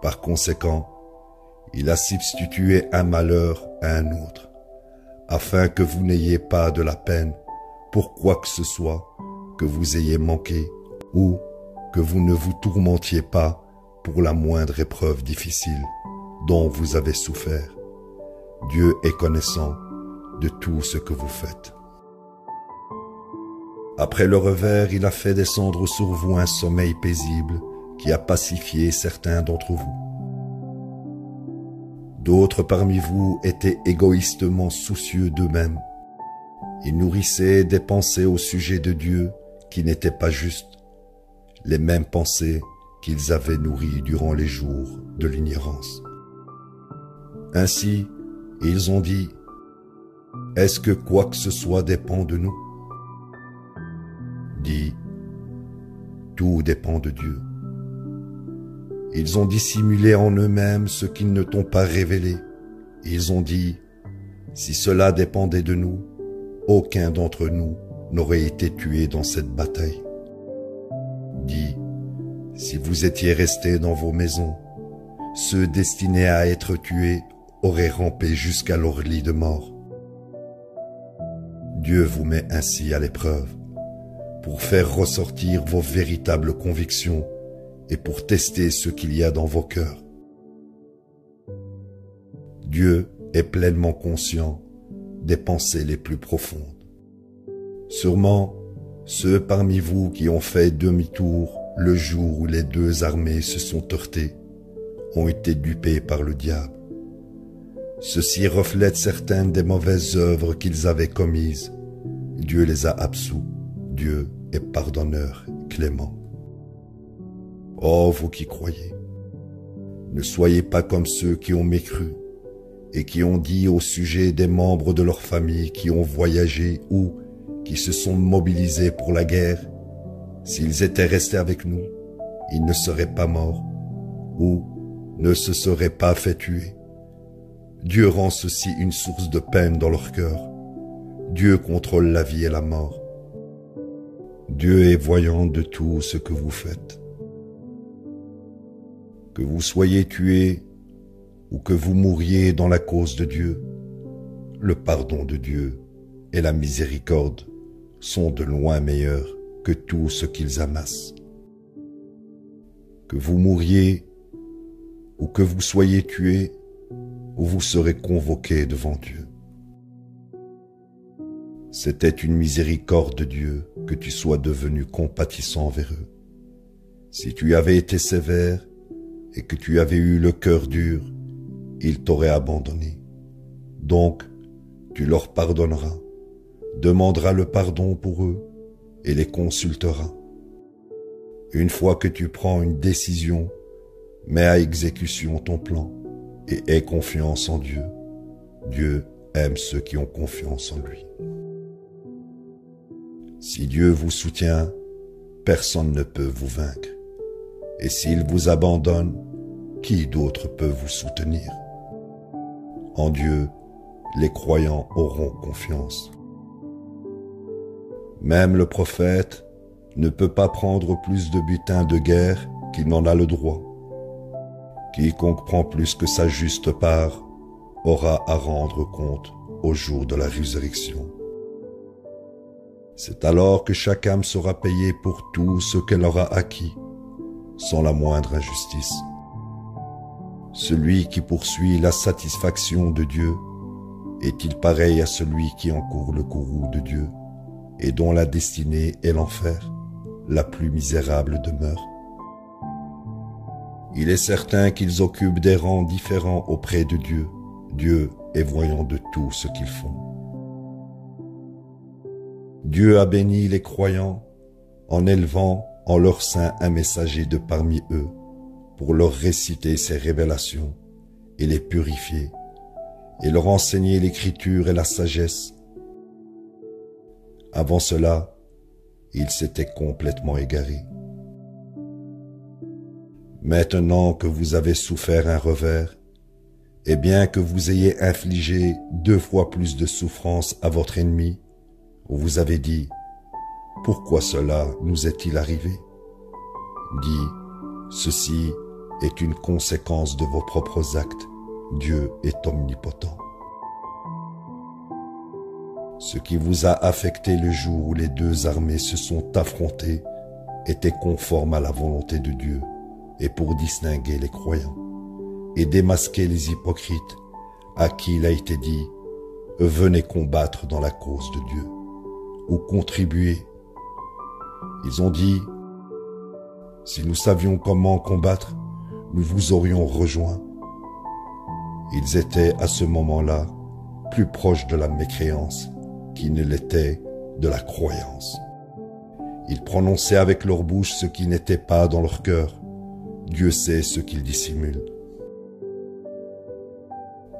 Par conséquent, il a substitué un malheur à un autre, afin que vous n'ayez pas de la peine pour quoi que ce soit que vous ayez manqué, ou que vous ne vous tourmentiez pas pour la moindre épreuve difficile dont vous avez souffert. Dieu est connaissant de tout ce que vous faites. Après le revers, il a fait descendre sur vous un sommeil paisible qui a pacifié certains d'entre vous. D'autres parmi vous étaient égoïstement soucieux d'eux-mêmes. Ils nourrissaient des pensées au sujet de Dieu qui n'étaient pas justes, les mêmes pensées qu'ils avaient nourries durant les jours de l'ignorance. Ainsi, ils ont dit, « Est-ce que quoi que ce soit dépend de nous ?» Dis, « Tout dépend de Dieu. » Ils ont dissimulé en eux-mêmes ce qu'ils ne t'ont pas révélé. Ils ont dit, « Si cela dépendait de nous, aucun d'entre nous n'aurait été tué dans cette bataille. » Dis, « Si vous étiez restés dans vos maisons, ceux destinés à être tués auraient rampé jusqu'à leur lit de mort. » Dieu vous met ainsi à l'épreuve pour faire ressortir vos véritables convictions et pour tester ce qu'il y a dans vos cœurs. Dieu est pleinement conscient des pensées les plus profondes. Sûrement, ceux parmi vous qui ont fait demi-tour le jour où les deux armées se sont heurtées ont été dupés par le diable. Ceci reflète certaines des mauvaises œuvres qu'ils avaient commises. Dieu les a absous. Dieu est pardonneur, clément. Oh, vous qui croyez, ne soyez pas comme ceux qui ont mécru et qui ont dit au sujet des membres de leur famille qui ont voyagé ou qui se sont mobilisés pour la guerre, s'ils étaient restés avec nous, ils ne seraient pas morts ou ne se seraient pas fait tuer. Dieu rend ceci une source de peine dans leur cœur. Dieu contrôle la vie et la mort. Dieu est voyant de tout ce que vous faites. Que vous soyez tués ou que vous mouriez dans la cause de Dieu, le pardon de Dieu et la miséricorde sont de loin meilleurs que tout ce qu'ils amassent. Que vous mouriez ou que vous soyez tués, ou vous serez convoqués devant Dieu. C'était une miséricorde de Dieu que tu sois devenu compatissant envers eux. Si tu avais été sévère et que tu avais eu le cœur dur, ils t'auraient abandonné. Donc, tu leur pardonneras, demanderas le pardon pour eux et les consulteras. Une fois que tu prends une décision, Mets à exécution ton plan et aie confiance en Dieu. Dieu aime ceux qui ont confiance en lui. Si Dieu vous soutient, personne ne peut vous vaincre. Et s'il vous abandonne, qui d'autre peut vous soutenir? En Dieu, les croyants auront confiance. Même le prophète ne peut pas prendre plus de butin de guerre qu'il n'en a le droit. Quiconque prend plus que sa juste part aura à rendre compte au jour de la résurrection. C'est alors que chaque âme sera payée pour tout ce qu'elle aura acquis, sans la moindre injustice. Celui qui poursuit la satisfaction de Dieu est-il pareil à celui qui encourt le courroux de Dieu et dont la destinée est l'enfer, la plus misérable demeure? Il est certain qu'ils occupent des rangs différents auprès de Dieu. Dieu est voyant de tout ce qu'ils font. Dieu a béni les croyants en élevant en leur sein un messager de parmi eux pour leur réciter ses révélations et les purifier et leur enseigner l'écriture et la sagesse. Avant cela, ils s'étaient complètement égarés. Maintenant que vous avez souffert un revers, et bien que vous ayez infligé 2 fois plus de souffrance à votre ennemi, vous avez dit, « Pourquoi cela nous est-il arrivé ?» Dit, « Ceci est une conséquence de vos propres actes. Dieu est omnipotent. » Ce qui vous a affecté le jour où les 2 armées se sont affrontées était conforme à la volonté de Dieu et pour distinguer les croyants et démasquer les hypocrites à qui il a été dit « Venez combattre dans la cause de Dieu » ou contribuer. Ils ont dit « Si nous savions comment combattre, nous vous aurions rejoints. » Ils étaient à ce moment-là plus proches de la mécréance qu'ils ne l'étaient de la croyance. Ils prononçaient avec leur bouche ce qui n'était pas dans leur cœur. Dieu sait ce qu'ils dissimulent.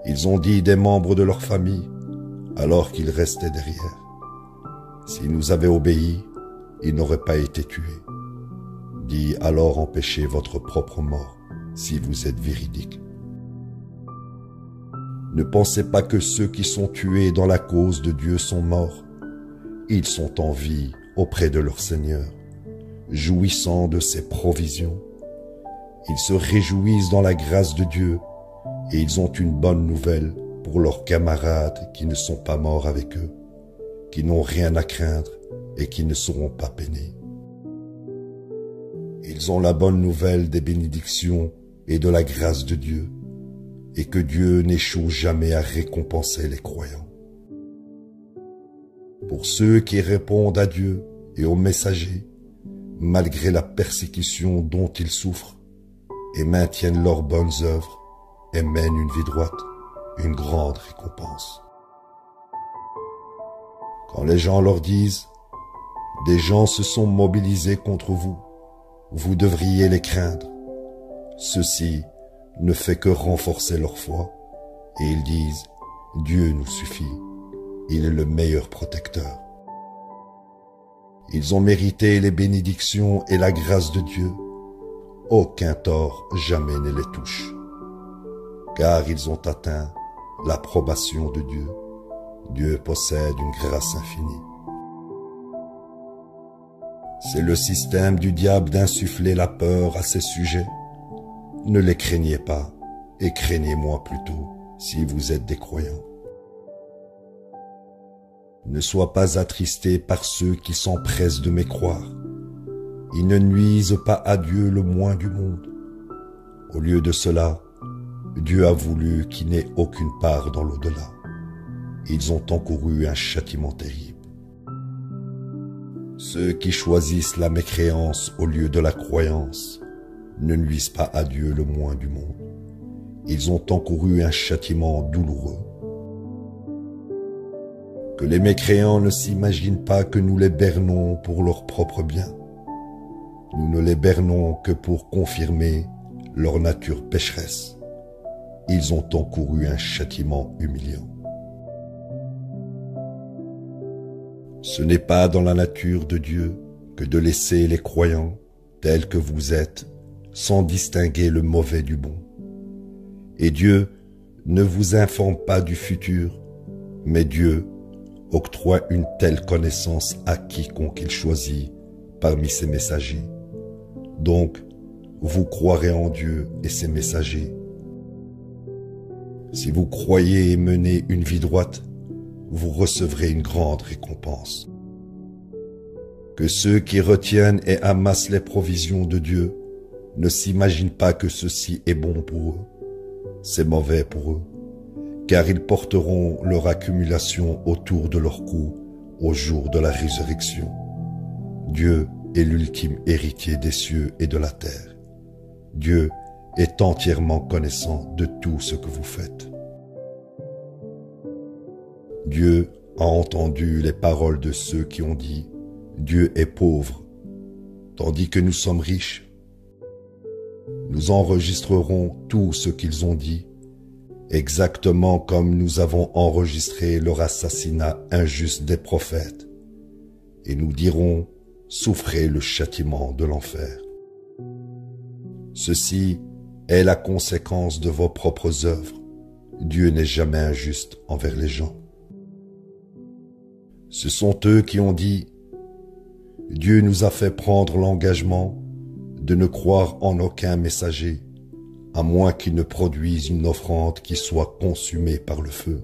Ils ont dit des membres de leur famille, alors qu'ils restaient derrière. S'ils nous avaient obéi, ils n'auraient pas été tués. Dis alors empêchez votre propre mort, si vous êtes véridique. Ne pensez pas que ceux qui sont tués dans la cause de Dieu sont morts. Ils sont en vie auprès de leur Seigneur, jouissant de ses provisions. Ils se réjouissent dans la grâce de Dieu et ils ont une bonne nouvelle pour leurs camarades qui ne sont pas morts avec eux, qui n'ont rien à craindre et qui ne seront pas peinés. Ils ont la bonne nouvelle des bénédictions et de la grâce de Dieu, et que Dieu n'échoue jamais à récompenser les croyants. Pour ceux qui répondent à Dieu et aux messagers, malgré la persécution dont ils souffrent, et maintiennent leurs bonnes œuvres, et mènent une vie droite, une grande récompense. Quand les gens leur disent « Des gens se sont mobilisés contre vous, vous devriez les craindre », ceci ne fait que renforcer leur foi, et ils disent « Dieu nous suffit, il est le meilleur protecteur ». Ils ont mérité les bénédictions et la grâce de Dieu. Aucun tort jamais ne les touche, car ils ont atteint l'approbation de Dieu. Dieu possède une grâce infinie. C'est le système du diable d'insuffler la peur à ses sujets. Ne les craignez pas, et craignez-moi plutôt, si vous êtes des croyants. Ne sois pas attristé par ceux qui s'empressent de mécroire. Ils ne nuisent pas à Dieu le moins du monde. Au lieu de cela, Dieu a voulu qu'ils n'aient aucune part dans l'au-delà. Ils ont encouru un châtiment terrible. Ceux qui choisissent la mécréance au lieu de la croyance ne nuisent pas à Dieu le moins du monde. Ils ont encouru un châtiment douloureux. Que les mécréants ne s'imaginent pas que nous les bernons pour leur propre bien. Nous ne les bernons que pour confirmer leur nature pécheresse, ils ont encouru un châtiment humiliant. Ce n'est pas dans la nature de Dieu que de laisser les croyants tels que vous êtes, sans distinguer le mauvais du bon. Et Dieu ne vous informe pas du futur, mais Dieu octroie une telle connaissance à quiconque il choisit parmi ses messagers. Donc, vous croirez en Dieu et ses messagers. Si vous croyez et menez une vie droite, vous recevrez une grande récompense. Que ceux qui retiennent et amassent les provisions de Dieu ne s'imaginent pas que ceci est bon pour eux. C'est mauvais pour eux, car ils porteront leur accumulation autour de leur cou au jour de la résurrection. Dieu est l'ultime héritier des cieux et de la terre. Dieu est entièrement connaissant de tout ce que vous faites. Dieu a entendu les paroles de ceux qui ont dit « Dieu est pauvre, tandis que nous sommes riches ». Nous enregistrerons tout ce qu'ils ont dit, exactement comme nous avons enregistré leur assassinat injuste des prophètes, et nous dirons « Souffrez le châtiment de l'enfer ». Ceci est la conséquence de vos propres œuvres. Dieu n'est jamais injuste envers les gens. Ce sont eux qui ont dit « Dieu nous a fait prendre l'engagement de ne croire en aucun messager, à moins qu'il ne produise une offrande qui soit consumée par le feu. »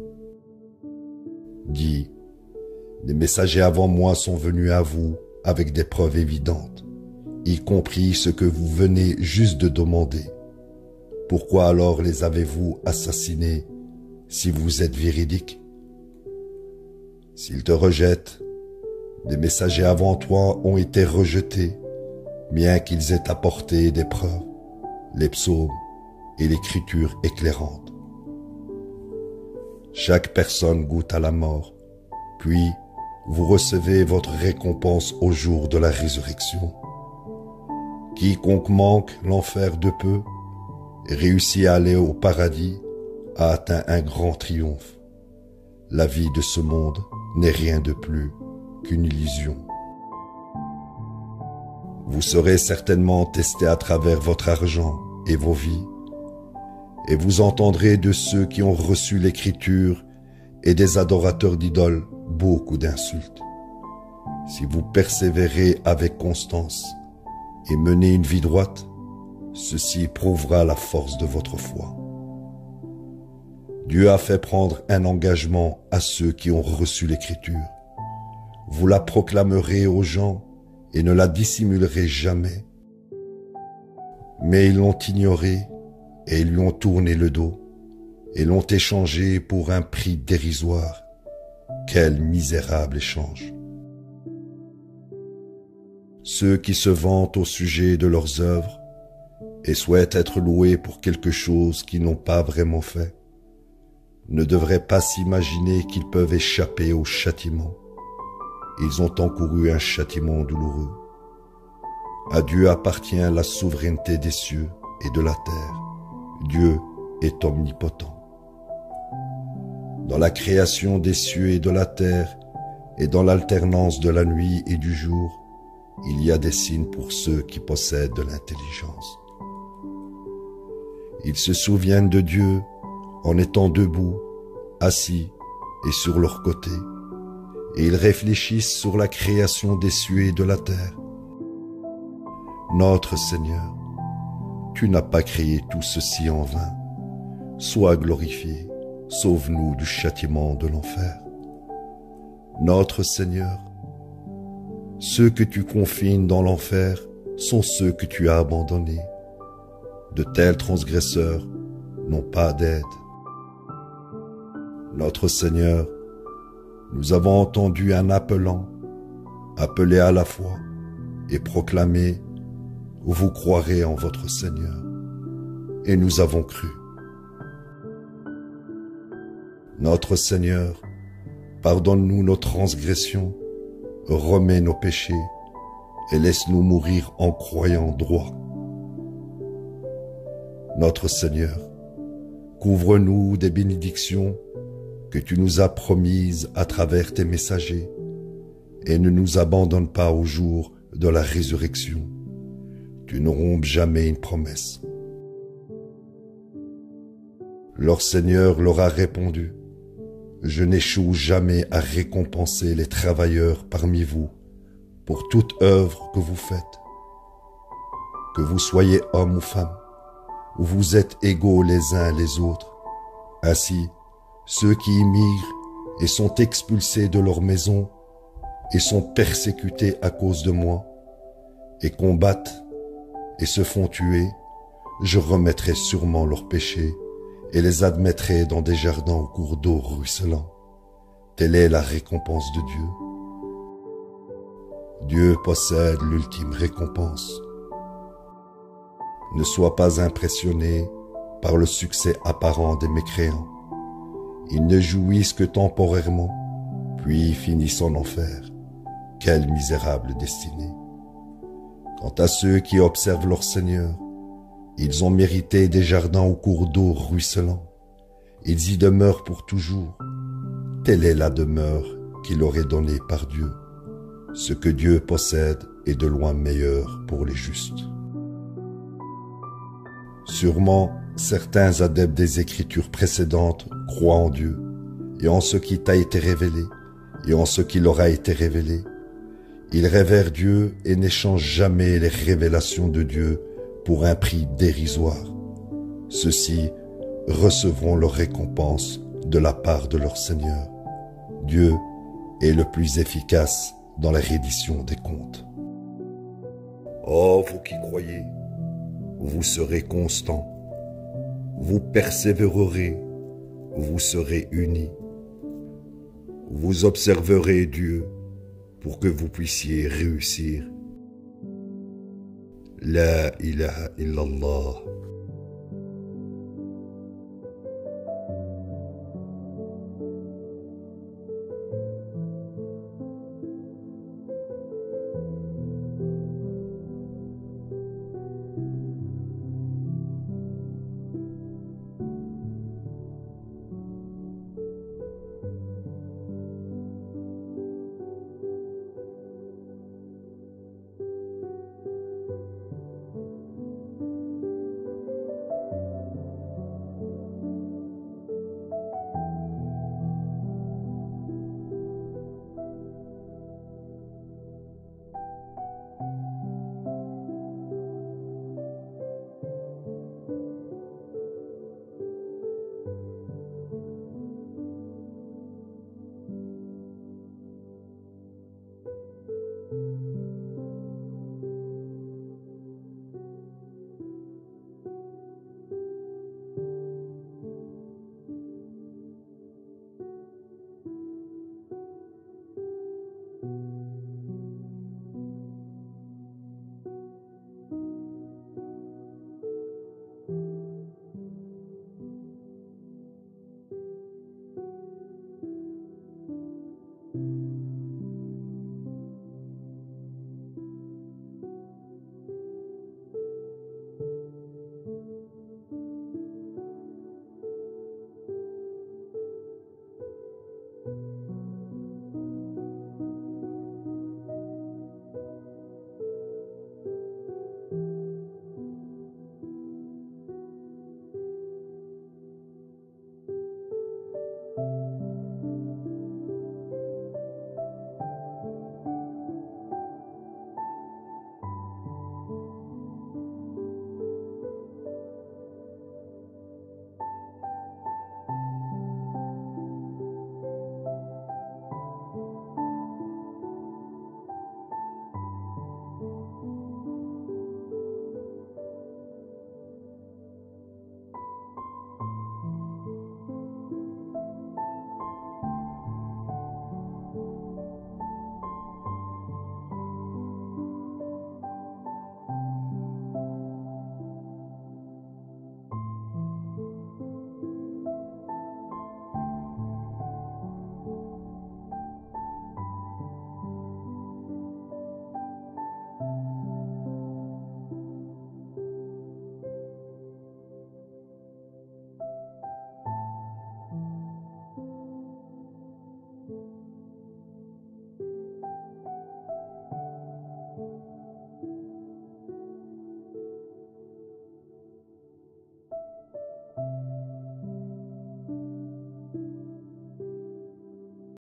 Dis « Les messagers avant moi sont venus à vous avec des preuves évidentes, y compris ce que vous venez juste de demander. Pourquoi alors les avez-vous assassinés si vous êtes véridiques? S'ils te rejettent, des messagers avant toi ont été rejetés, bien qu'ils aient apporté des preuves, les psaumes et l'écriture éclairante. Chaque personne goûte à la mort, puis vous recevez votre récompense au jour de la résurrection. Quiconque manque l'enfer de peu et réussit à aller au paradis a atteint un grand triomphe. La vie de ce monde n'est rien de plus qu'une illusion. Vous serez certainement testé à travers votre argent et vos vies, et vous entendrez de ceux qui ont reçu l'écriture et des adorateurs d'idoles beaucoup d'insultes. Si vous persévérez avec constance et menez une vie droite, ceci prouvera la force de votre foi. Dieu a fait prendre un engagement à ceux qui ont reçu l'écriture. Vous la proclamerez aux gens et ne la dissimulerez jamais. Mais ils l'ont ignoré et ils lui ont tourné le dos et l'ont échangé pour un prix dérisoire. Quel misérable échange! Ceux qui se vantent au sujet de leurs œuvres et souhaitent être loués pour quelque chose qu'ils n'ont pas vraiment fait ne devraient pas s'imaginer qu'ils peuvent échapper au châtiment. Ils ont encouru un châtiment douloureux. À Dieu appartient la souveraineté des cieux et de la terre. Dieu est omnipotent. Dans la création des cieux et de la terre, et dans l'alternance de la nuit et du jour, il y a des signes pour ceux qui possèdent de l'intelligence. Ils se souviennent de Dieu en étant debout, assis et sur leur côté, et ils réfléchissent sur la création des cieux et de la terre. Notre Seigneur, tu n'as pas créé tout ceci en vain. Sois glorifié, sauve-nous du châtiment de l'enfer. Notre Seigneur, ceux que tu confines dans l'enfer sont ceux que tu as abandonnés. De tels transgresseurs n'ont pas d'aide. Notre Seigneur, nous avons entendu un appelant, appelé à la foi et proclamé « Vous croirez en votre Seigneur » et nous avons cru. Notre Seigneur, pardonne-nous nos transgressions, remets nos péchés et laisse-nous mourir en croyant droit. Notre Seigneur, couvre-nous des bénédictions que tu nous as promises à travers tes messagers et ne nous abandonne pas au jour de la résurrection. Tu ne rompes jamais une promesse. Leur Seigneur leur a répondu: je n'échoue jamais à récompenser les travailleurs parmi vous pour toute œuvre que vous faites. Que vous soyez homme ou femme, vous êtes égaux les uns les autres. Ainsi, ceux qui immigrent et sont expulsés de leur maison et sont persécutés à cause de moi, et combattent et se font tuer, je remettrai sûrement leurs péchés et les admettrai dans des jardins au cours d'eau ruisselants. Telle est la récompense de Dieu. Dieu possède l'ultime récompense. Ne sois pas impressionné par le succès apparent des mécréants. Ils ne jouissent que temporairement, puis finissent en enfer. Quelle misérable destinée! Quant à ceux qui observent leur Seigneur, ils ont mérité des jardins au cours d'eau ruisselants. Ils y demeurent pour toujours. Telle est la demeure qu'il leur est donnée par Dieu. Ce que Dieu possède est de loin meilleur pour les justes. Sûrement, certains adeptes des Écritures précédentes croient en Dieu et en ce qui t'a été révélé et en ce qui leur a été révélé. Ils révèrent Dieu et n'échangent jamais les révélations de Dieu pour un prix dérisoire. Ceux-ci recevront leur récompense de la part de leur Seigneur. Dieu est le plus efficace dans la reddition des comptes. Oh, vous qui croyez, vous serez constants, vous persévérerez, vous serez unis. Vous observerez Dieu pour que vous puissiez réussir. La ilaha illallah.